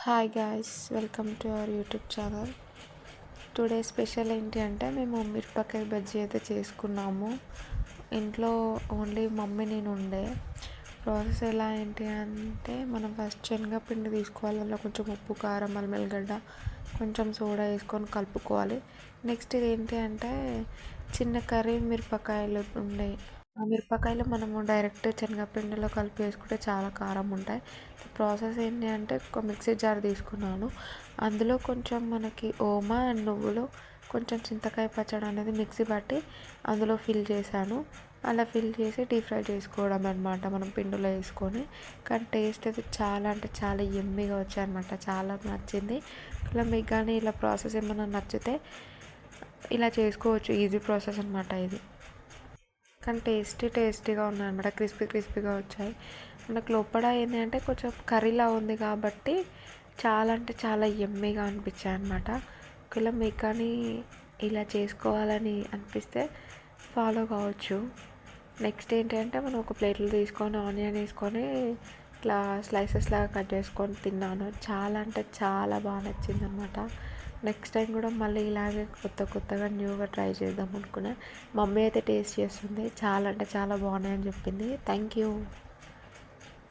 Hi guys, welcome to our YouTube channel. Today special ఏంటి అంటే మేము మిరపకాయ బజ్జీ అయితే చేసుకున్నాము. ఇంట్లో ఓన్లీ మమ్మీ నేను ఉండే. ప్రాసెస్ ఎలా ఏంటి అంటే మనం ఫస్ట్ శనగపిండి తీసుకోవాలి. అందులో కొంచెం ఉప్పు, కారం, అల్లం, కొంచెం సోడా వేసుకొని కలుపుకోవాలి. నెక్స్ట్ ఇది ఏంటి అంటే చిన్న కర్రీ మిరపకాయలు ఉన్నాయి. ఆ మిరపకాయలు మనము డైరెక్ట్ శనగపిండిలో కలిపి వేసుకుంటే చాలా కారం ఉంటాయి. ప్రాసెస్ ఏంటి అంటే ఒక మిక్సీ జార్ తీసుకున్నాను. అందులో కొంచెం మనకి ఓమా అండ్ నువ్వులు, కొంచెం చింతకాయ పచ్చడి అనేది మిక్సీ పట్టి అందులో ఫిల్ చేశాను. అలా ఫిల్ చేసి డీప్ ఫ్రై చేసుకోవడం అనమాట, మనం పిండిలో వేసుకొని. కానీ టేస్ట్ అయితే చాలా అంటే చాలా యమ్మీగా వచ్చాయన్నమాట. చాలా నచ్చింది. ఇలా మీకు కానీ ఇలా ప్రాసెస్ ఏమైనా నచ్చితే ఇలా చేసుకోవచ్చు. ఈజీ ప్రాసెస్ అనమాట ఇది. కానీ టేస్టీగా ఉన్నాయన్నమాట. క్రిస్పీగా వచ్చాయి. మనకు లోపల ఏంటి అంటే కొంచెం కర్రీలా ఉంది కాబట్టి చాలా అంటే చాలా యమ్మీగా అనిపించాయి అన్నమాట. ఒకవేళ మీకు కానీ ఇలా చేసుకోవాలని అనిపిస్తే ఫాలో కావచ్చు. నెక్స్ట్ ఏంటి అంటే మనం ఒక ప్లేట్లో తీసుకొని ఆనియన్ వేసుకొని ఇట్లా స్లైసెస్ లాగా కట్ చేసుకొని తిన్నాను. చాలా అంటే చాలా బాగా నచ్చింది అనమాట. నెక్స్ట్ టైం కూడా మళ్ళీ ఇలాగే కొత్తగా న్యూగా ట్రై చేద్దాం అనుకున్నా. మమ్మీ అయితే టేస్ట్ చేస్తుంది. చాలా అంటే చాలా బాగున్నాయని చెప్పింది. Thank you.